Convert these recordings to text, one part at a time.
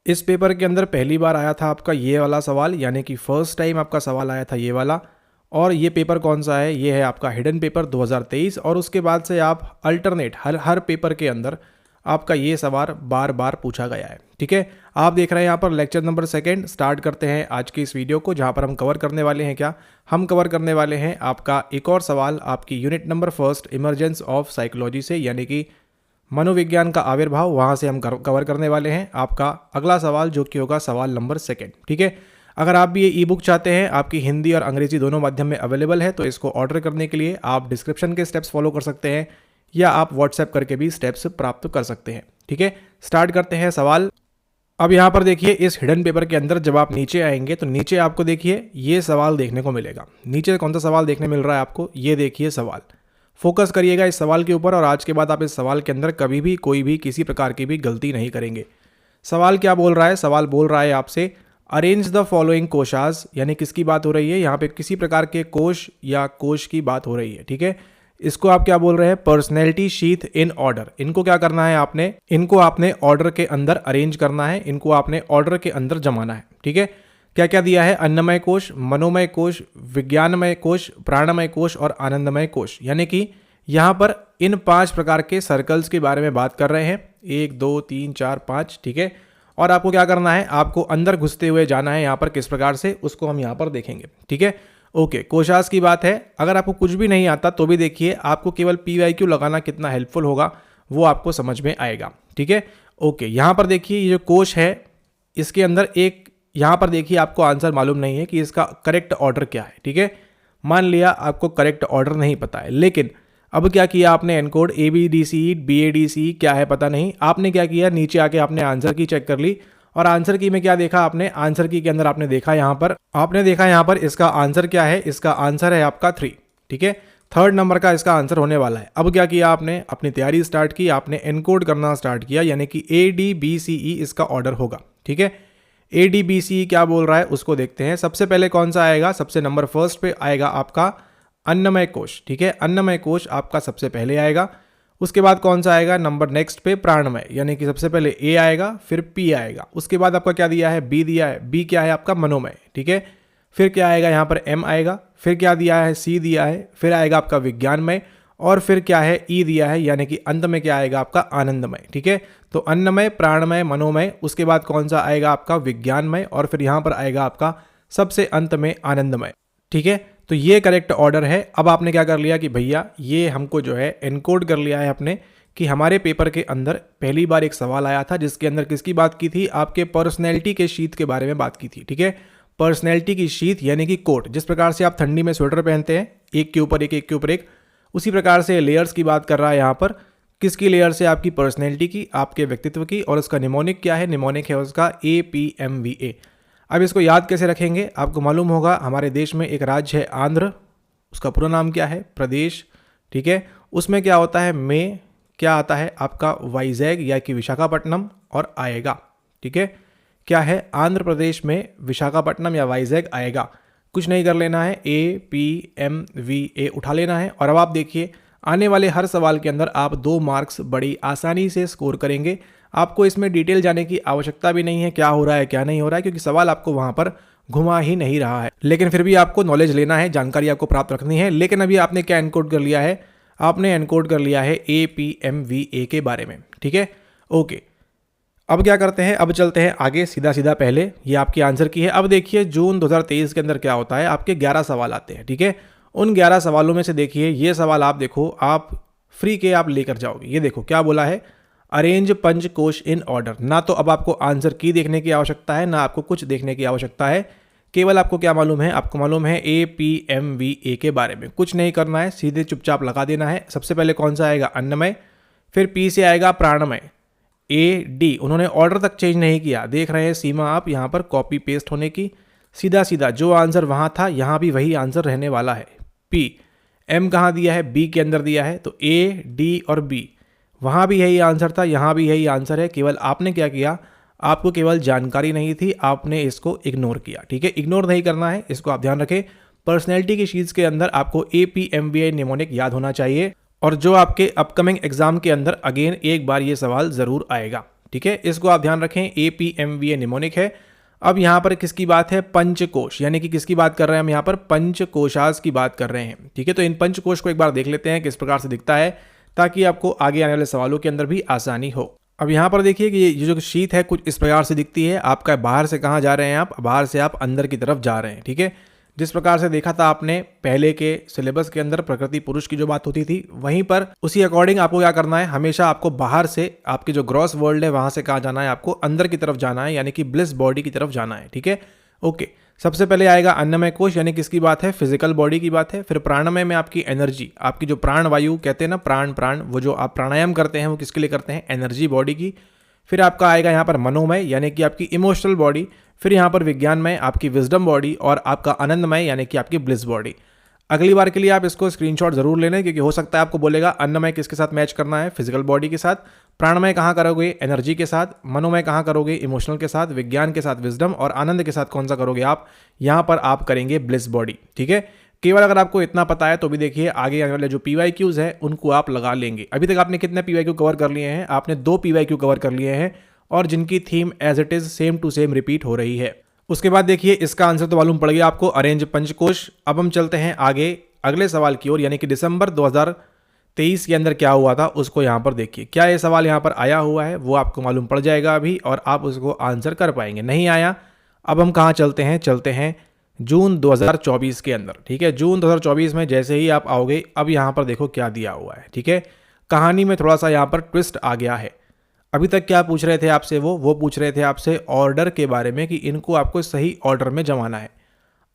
इस पेपर के अंदर पहली बार आया था आपका ये वाला सवाल, यानी कि फर्स्ट टाइम आपका सवाल आया था ये वाला। और ये पेपर कौन सा है, ये है आपका हिडन पेपर 2023। और उसके बाद से आप अल्टरनेट हर पेपर के अंदर आपका ये सवाल बार बार पूछा गया है। ठीक है, आप देख रहे हैं यहाँ पर लेक्चर नंबर 2 स्टार्ट करते हैं आज की इस वीडियो को, जहाँ पर हम कवर करने वाले हैं हम कवर करने वाले हैं आपका एक और सवाल आपकी unit number 1 emergence of psychology से, यानी कि मनोविज्ञान का आविर्भाव, वहाँ से हम कवर करने वाले हैं आपका अगला सवाल, जो कि होगा सवाल नंबर 2। ठीक है, अगर आप भी ये ई बुक चाहते हैं, आपकी हिंदी और अंग्रेजी दोनों माध्यम में अवेलेबल है, तो इसको ऑर्डर करने के लिए आप डिस्क्रिप्शन के स्टेप्स फॉलो कर सकते हैं या आप व्हाट्सएप करके भी स्टेप्स प्राप्त कर सकते हैं। ठीक है, स्टार्ट करते हैं सवाल। अब यहाँ पर देखिए, इस हिडन पेपर के अंदर जब आप नीचे आएंगे तो नीचे आपको देखिए ये सवाल देखने को मिलेगा। नीचे कौन सा सवाल देखने मिल रहा है आपको, ये देखिए सवाल। फोकस करिएगा इस सवाल के ऊपर, और आज के बाद आप इस सवाल के अंदर कभी भी कोई भी किसी प्रकार की भी गलती नहीं करेंगे। सवाल क्या बोल रहा है, सवाल बोल रहा है आपसे अरेंज द फॉलोइंग कोशास, यानी किसकी बात हो रही है, यहाँ पे किसी प्रकार के कोश या कोश की बात हो रही है। ठीक है, इसको आप क्या बोल रहे हैं, पर्सनैलिटी शीथ इन ऑर्डर। इनको क्या करना है आपने, इनको आपने ऑर्डर के अंदर अरेंज करना है, इनको आपने ऑर्डर के अंदर जमाना है। ठीक है, क्या क्या दिया है, अन्नमय कोश, मनोमय कोश, विज्ञानमय कोश, प्राणमय कोश और आनंदमय कोश। यानी कि यहाँ पर इन 5 प्रकार के सर्कल्स के बारे में बात कर रहे हैं, 1 2 3 4 5। ठीक है, और आपको क्या करना है, आपको अंदर घुसते हुए जाना है यहाँ पर, किस प्रकार से उसको हम यहाँ पर देखेंगे। ठीक है, ओके, कोशास की बात है। अगर आपको कुछ भी नहीं आता तो भी देखिए, आपको केवल PYQ लगाना कितना हेल्पफुल होगा वो आपको समझ में आएगा। ठीक है, ओके, यहाँ पर देखिए ये जो कोश है, इसके अंदर एक, यहाँ पर देखिए आपको आंसर मालूम नहीं है कि इसका करेक्ट ऑर्डर क्या है। ठीक है, मान लिया आपको करेक्ट ऑर्डर नहीं पता है, लेकिन अब क्या किया आपने, एनकोड ABDC BADC क्या है पता नहीं, आपने क्या किया, नीचे आके आपने आंसर की चेक कर ली। और आंसर की में क्या देखा आपने, आंसर की के अंदर आपने देखा यहाँ पर, आपने देखा यहाँ पर इसका आंसर क्या है, इसका आंसर है आपका 3। ठीक है, 3rd नंबर का इसका आंसर होने वाला है। अब क्या किया आपने, अपनी तैयारी स्टार्ट की, आपने एनकोड करना स्टार्ट किया, यानी कि ADBCE इसका ऑर्डर होगा। ठीक है, ADBCE क्या बोल रहा है उसको देखते हैं। सबसे पहले कौन सा आएगा, सबसे नंबर 1 पे आएगा आपका अन्नमय कोश। ठीक है, अन्नमय कोश आपका सबसे पहले आएगा। उसके बाद कौन सा आएगा, नंबर नेक्स्ट पे प्राणमय, यानी कि सबसे पहले A आएगा, फिर P आएगा। उसके बाद आपका क्या दिया है, B दिया है, B क्या है आपका मनोमय। ठीक है, फिर क्या आएगा यहाँ पर M आएगा, फिर क्या दिया है, C दिया है, फिर आएगा आपका विज्ञानमय, और फिर क्या है E दिया है, यानी कि अंत में क्या आएगा आपका आनंदमय। ठीक है, तो अन्नमय, प्राणमय, मनोमय, उसके बाद कौन सा आएगा आपका विज्ञानमय, और फिर यहाँ पर आएगा आपका सबसे अंत में आनंदमय। ठीक है, तो ये करेक्ट ऑर्डर है। अब आपने क्या कर लिया कि भैया ये हमको जो है एनकोड कर लिया है आपने, कि हमारे पेपर के अंदर पहली बार एक सवाल आया था जिसके अंदर किसकी बात की थी, आपके पर्सनैलिटी के शीत के बारे में बात की थी। ठीक है, पर्सनैलिटी की शीत यानी कि कोट, जिस प्रकार से आप ठंडी में स्वेटर पहनते हैं, एक के ऊपर एक, एक के ऊपर एक, उसी प्रकार से लेयर्स की बात कर रहा है यहाँ पर। किसकी लेयर से, आपकी पर्सनैलिटी की, आपके व्यक्तित्व की। और उसका निमोनिक क्या है, निमोनिक है उसका APMVA। अब इसको याद कैसे रखेंगे, आपको मालूम होगा हमारे देश में एक राज्य है आंध्र, उसका पूरा नाम क्या है, प्रदेश। ठीक है, उसमें क्या होता है, में क्या आता है आपका वाइजैग या कि विशाखापट्टनम और आएगा। ठीक है, क्या है, आंध्र प्रदेश में विशाखापट्टनम या वाइजैग आएगा। कुछ नहीं कर लेना है, APMVA उठा लेना है। और अब आप देखिए, आने वाले हर सवाल के अंदर आप 2 मार्क्स बड़ी आसानी से स्कोर करेंगे। आपको इसमें डिटेल जाने की आवश्यकता भी नहीं है, क्या हो रहा है क्या नहीं हो रहा है, क्योंकि सवाल आपको वहां पर घुमा ही नहीं रहा है। लेकिन फिर भी आपको नॉलेज लेना है, जानकारी आपको प्राप्त रखनी है। लेकिन अभी आपने क्या एनकोड कर लिया है, आपने एनकोड कर लिया है APMVA के बारे में। ठीक है, ओके, अब क्या करते हैं, अब चलते हैं आगे, सीधा सीधा पहले ये आपकी आंसर की है। अब देखिए जून 2023 के अंदर क्या होता है, आपके 11 सवाल आते हैं। ठीक है, उन 11 सवालों में से देखिए ये सवाल आप देखो, आप फ्री के आप लेकर जाओगे। ये देखो क्या बोला है, अरेंज पंच कोश इन ऑर्डर। ना तो अब आपको आंसर की देखने की आवश्यकता है, ना आपको कुछ देखने की आवश्यकता है, केवल आपको क्या मालूम है, आपको मालूम है APMVA के बारे में। कुछ नहीं करना है, सीधे चुपचाप लगा देना है। सबसे पहले कौन सा आएगा, अन्नमय, फिर P से आएगा प्राणमय, AD, उन्होंने ऑर्डर तक चेंज नहीं किया, देख रहे हैं सीमा आप यहाँ पर कॉपी पेस्ट होने की, सीधा सीधा जो आंसर वहाँ था यहाँ भी वही आंसर रहने वाला है। P, M कहाँ दिया है, B के अंदर दिया है, तो A, D और B, वहाँ भी यही आंसर था, यहाँ भी यही आंसर है। केवल आपने क्या किया, आपको केवल जानकारी नहीं थी, आपने इसको इग्नोर किया। ठीक है, इग्नोर नहीं करना है, इसको आप ध्यान रखें। पर्सनैलिटी की शीट्स के अंदर आपको APMVA निमोनिक याद होना चाहिए, और जो आपके अपकमिंग एग्जाम के अंदर अगेन एक बार ये सवाल जरूर आएगा। ठीक है, इसको आप ध्यान रखें, APMVA निमोनिक है। अब यहाँ पर किसकी बात है, पंचकोश, यानी कि किसकी बात कर रहे हैं हम यहाँ पर, पंचकोशास की बात कर रहे हैं। ठीक है, तो इन पंचकोश को एक बार देख लेते हैं किस प्रकार से दिखता है, ताकि आपको आगे आने वाले सवालों के अंदर भी आसानी हो। अब यहाँ पर देखिए कि ये जो शीट है कुछ इस प्रकार से दिखती है। आपका बाहर से कहाँ जा रहे हैं आप, बाहर से आप अंदर की तरफ जा रहे हैं। ठीक है, जिस प्रकार से देखा था आपने पहले के सिलेबस के अंदर प्रकृति पुरुष की जो बात होती थी, वहीं पर उसी अकॉर्डिंग आपको क्या करना है, हमेशा आपको बाहर से आपकी जो ग्रॉस वर्ल्ड है वहां से कहाँ जाना है, आपको अंदर की तरफ जाना है, यानी कि ब्लिस बॉडी की तरफ जाना है। ठीक है, ओके। सबसे पहले आएगा अन्नमय कोश, यानी किसकी बात है, फिजिकल बॉडी की बात है। फिर प्राणमय में आपकी एनर्जी, आपकी जो प्राण वायु कहते हैं ना, प्राण वो जो आप प्राणायाम करते हैं वो किसके लिए करते हैं, एनर्जी बॉडी की। फिर आपका आएगा यहाँ पर मनोमय, यानी कि आपकी इमोशनल बॉडी। फिर यहाँ पर विज्ञानमय, आपकी विजडम बॉडी। और आपका आनंदमय, यानी कि आपकी ब्लिस बॉडी। अगली बार के लिए आप इसको स्क्रीनशॉट जरूर लेना, क्योंकि हो सकता है आपको बोलेगा अन्नमय किसके साथ मैच करना है, फिजिकल बॉडी के साथ। प्राणमय कहाँ करोगे, एनर्जी के साथ। मनोमय कहाँ करोगे, इमोशनल के साथ। विज्ञान के साथ विजडम। और आनंद के साथ कौन सा करोगे आप, यहाँ पर आप करेंगे ब्लिस बॉडी। ठीक है, केवल अगर आपको इतना पता है तो भी देखिए आगे आने वाले जो PYQs है उनको आप लगा लेंगे। अभी तक आपने कितने PYQ कवर कर लिए हैं, आपने 2 PYQ कवर कर लिए हैं, और जिनकी theme as it is same to same repeat हो रही है। उसके बाद देखिए इसका आंसर तो मालूम पड़ गया आपको, अरेंज पंचकोश। अब हम चलते हैं आगे अगले सवाल की ओर, यानी कि दिसंबर 2023 के अंदर क्या हुआ था उसको यहाँ पर देखिए। क्या ये सवाल यहाँ पर आया हुआ है वो आपको मालूम पड़ जाएगा अभी, और आप उसको आंसर कर पाएंगे। नहीं आया, अब हम कहाँ चलते हैं, चलते हैं जून 2024 के अंदर। ठीक है, जून 2024 में जैसे ही आप आओगे, अब यहाँ पर देखो क्या दिया हुआ है। ठीक है, कहानी में थोड़ा सा यहाँ पर ट्विस्ट आ गया है। अभी तक क्या पूछ रहे थे आपसे, वो पूछ रहे थे आपसे ऑर्डर के बारे में, कि इनको आपको सही ऑर्डर में जमाना है।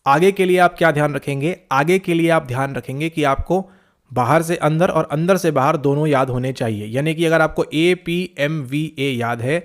आगे के लिए आप क्या ध्यान रखेंगे, आगे के लिए आप ध्यान रखेंगे कि आपको बाहर से अंदर और अंदर से बाहर दोनों याद होने चाहिए। यानी कि अगर आपको APMVA याद है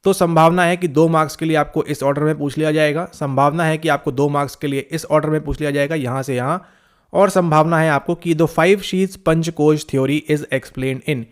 तो संभावना है कि 2 मार्क्स के लिए आपको इस ऑर्डर में पूछ लिया जाएगा, संभावना है कि आपको 2 मार्क्स के लिए इस ऑर्डर में पूछ लिया जाएगा यहाँ से यहाँ, और संभावना है आपको कि the 5 sheets Panchakosha theory is explained in,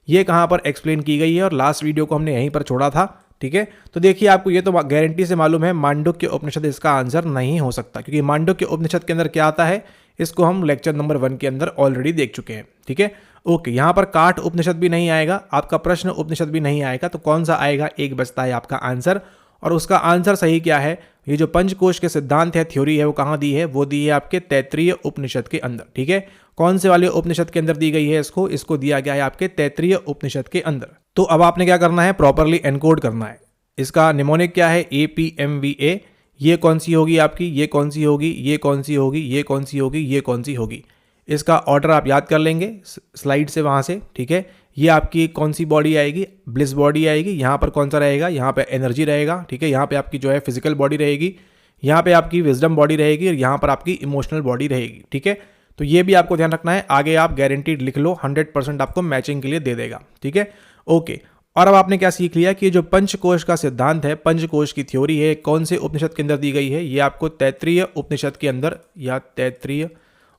ये कहाँ पर एक्सप्लेन की गई है, और लास्ट वीडियो को हमने यहीं पर छोड़ा था। ठीक है, तो देखिए आपको ये तो गारंटी से मालूम है मांडुक्य उपनिषद इसका आंसर नहीं हो सकता, क्योंकि मांडुक्य उपनिषद के अंदर क्या आता है, इसको हम लेक्चर नंबर 1 के अंदर ऑलरेडी देख चुके हैं। ठीक है, ओके। यहाँ पर काठ उपनिषद भी नहीं आएगा, आपका प्रश्न उपनिषद भी नहीं आएगा, तो कौन सा आएगा, एक बचता है आपका आंसर। और उसका आंसर सही क्या है, ये जो पंचकोश के सिद्धांत है, थ्योरी है, वो कहाँ दी है, वो दी है आपके तैत्रीय उपनिषद के अंदर। ठीक है, कौन से वाले उपनिषद के अंदर दी गई है, इसको दिया गया है आपके तैत्रीय उपनिषद के अंदर। तो अब आपने क्या करना है, प्रॉपरली एनकोड करना है। इसका निमोनिक क्या है, APMVA। ये कौन सी होगी आपकी, ये कौन सी होगी, ये कौन सी होगी, ये कौन सी होगी, ये कौन सी होगी। इसका ऑर्डर आप याद कर लेंगे स्लाइड से वहाँ से। ठीक है, ये आपकी कौन सी बॉडी आएगी, ब्लिस बॉडी आएगी। यहाँ पर कौन सा रहेगा, यहाँ पे एनर्जी रहेगा। ठीक है, यहाँ पे आपकी जो है फिजिकल बॉडी रहेगी, यहाँ पे आपकी विजडम बॉडी रहेगी, और यहाँ पर आपकी इमोशनल बॉडी रहेगी। ठीक है, तो ये भी आपको ध्यान रखना है। आगे आप गारंटीड लिख लो, 100% आपको मैचिंग के लिए दे देगा। ठीक है, ओके। और अब आपने क्या सीख लिया कि जो पंचकोश का सिद्धांत है, पंचकोश की थ्योरी है, कौन से उपनिषद के अंदर दी गई है, ये आपको तैत्रीय उपनिषद के अंदर, या तैत्रीय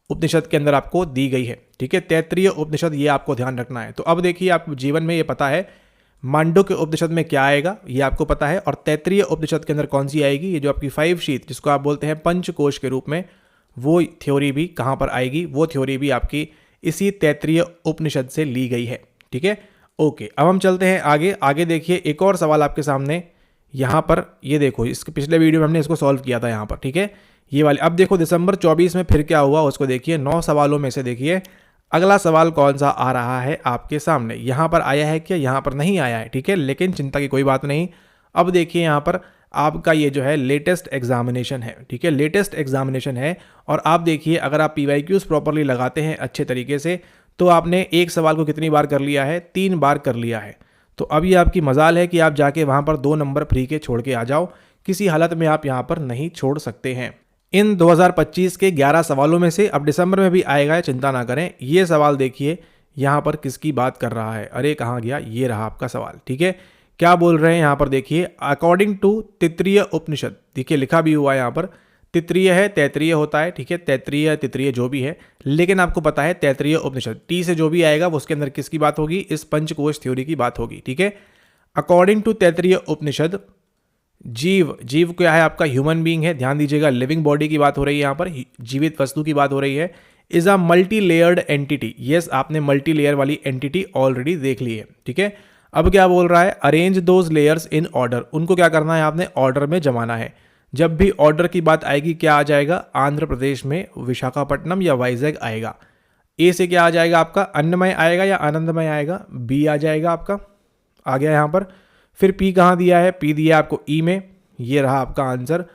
उपनिषद के अंदर आपको दी गई है। ठीक है, तैत्रीय उपनिषद, ये आपको ध्यान रखना है। तो अब देखिए आप जीवन में ये पता है मांडुक्य उपनिषद में क्या आएगा, ये आपको पता है, और तैत्रीय उपनिषद के अंदर कौन सी आएगी, ये जो आपकी 5 शीट जिसको आप बोलते हैं पंचकोश के रूप में, वो थ्योरी भी कहाँ पर आएगी, वो थ्योरी भी आपकी इसी तैत्रीय उपनिषद से ली गई है। ठीक है, ओके। अब हम चलते हैं आगे। आगे देखिए एक और सवाल आपके सामने, यहाँ पर ये देखो, इसके पिछले वीडियो में हमने इसको सॉल्व किया था यहाँ पर। ठीक है, ये वाले। अब देखो दिसंबर 24 में फिर क्या हुआ उसको देखिए। 9 सवालों में से देखिए अगला सवाल कौन सा आ रहा है आपके सामने। यहाँ पर आया है क्या, यहाँ पर नहीं आया है। ठीक है, लेकिन चिंता की कोई बात नहीं। अब देखिए यहाँ पर आपका ये जो है लेटेस्ट एग्जामिनेशन है। ठीक है, लेटेस्ट एग्जामिनेशन है, और आप देखिए अगर आप PYQs प्रॉपरली लगाते हैं अच्छे तरीके से, तो आपने एक सवाल को कितनी बार कर लिया है, 3 बार कर लिया है। तो अब ये आपकी मजाल है कि आप जाके वहाँ पर 2 नंबर फ्री के छोड़ के आ जाओ, किसी हालत में आप यहाँ पर नहीं छोड़ सकते हैं। इन 2025 के 11 सवालों में से अब दिसंबर में भी आएगा, चिंता ना करें। ये सवाल देखिए यहाँ पर किसकी बात कर रहा है, अरे कहाँ गया, ये रहा आपका सवाल। ठीक है, क्या बोल रहे हैं यहाँ पर देखिए, अकॉर्डिंग टू तैत्रीय उपनिषद, देखिए लिखा भी हुआ है यहाँ पर, तैत्रीय है, तैत्रीय होता है। ठीक है, तैत्रीय तित्रीय जो भी है, लेकिन आपको पता है तैत्रीय उपनिषद, टी से जो भी आएगा वो उसके अंदर किसकी बात होगी, इस पंचकोश थ्योरी की बात होगी। ठीक है, अकॉर्डिंग टू तैत्रीय उपनिषद, जीव क्या है आपका, ह्यूमन बीइंग है। ध्यान दीजिएगा, लिविंग बॉडी की बात हो रही है यहाँ पर, जीवित वस्तु की बात हो रही है। Is a multi layered entity. Yes, आपने मल्टी लेयर वाली एंटिटी ऑलरेडी देख ली है। ठीक है, अब क्या बोल रहा है, arrange those layers in order, उनको क्या करना है आपने ऑर्डर में जमाना है। जब भी ऑर्डर की बात आएगी क्या आ जाएगा, आंध्र प्रदेश में विशाखापट्टनम या वाइजैग आएगा। ए से क्या आ जाएगा आपका, अन्नमय आएगा या आनंदमय आएगा, बी आ जाएगा आपका, आ गया यहाँ पर। फिर पी कहाँ दिया है, पी दिया आपको ई में, ये रहा आपका आंसर।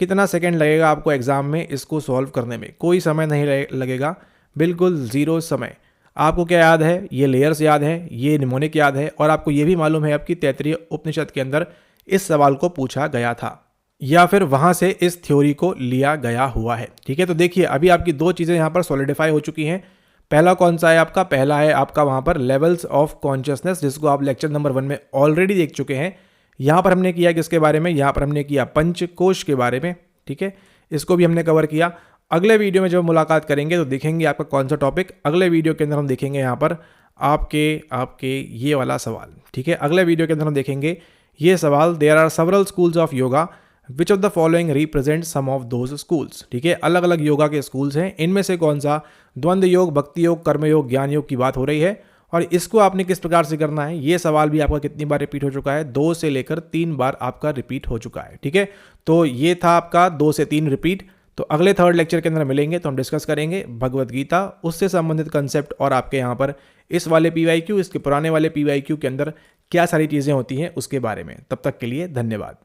कितना सेकंड लगेगा आपको एग्जाम में इसको सॉल्व करने में, कोई समय नहीं लगेगा, बिल्कुल ज़ीरो समय। आपको क्या याद है, ये लेयर्स याद है, ये निमोनिक याद है, और आपको ये भी मालूम है आपकी तैत्तिरीय उपनिषद के अंदर इस सवाल को पूछा गया था या फिर वहां से इस थ्योरी को लिया गया हुआ है। ठीक है, तो देखिए अभी आपकी दो चीज़ें यहाँ पर सॉलिडिफाई हो चुकी हैं। पहला कौन सा है आपका, पहला है आपका वहाँ पर लेवल्स ऑफ कॉन्शियसनेस, जिसको आप लेक्चर नंबर 1 में ऑलरेडी देख चुके हैं। यहाँ पर हमने किया किसके बारे में, यहाँ पर हमने किया पंचकोश के बारे में। ठीक है, इसको भी हमने कवर किया। अगले वीडियो में जब मुलाकात करेंगे तो देखेंगे आपका कौन सा टॉपिक, अगले वीडियो के अंदर हम देखेंगे यहाँ पर आपके ये वाला सवाल। ठीक है, अगले वीडियो के अंदर हम देखेंगे ये सवाल, there are several schools of yoga, which of the following represent some of those schools. ठीक है, अलग अलग योगा के स्कूल्स हैं, इनमें से कौन सा द्वंद्व योग, भक्ति योग, कर्म योग, ज्ञान योग की बात हो रही है, और इसको आपने किस प्रकार से करना है। ये सवाल भी आपका कितनी बार रिपीट हो चुका है, 2 से लेकर 3 बार आपका रिपीट हो चुका है। ठीक है, तो ये था आपका 2 से 3 रिपीट। तो अगले थर्ड लेक्चर के अंदर मिलेंगे तो हम डिस्कस करेंगे भगवत गीता, उससे संबंधित कंसेप्ट, और आपके यहाँ पर इस वाले PYQ, इसके पुराने वाले PYQ के अंदर क्या सारी चीज़ें होती हैं उसके बारे में। तब तक के लिए धन्यवाद।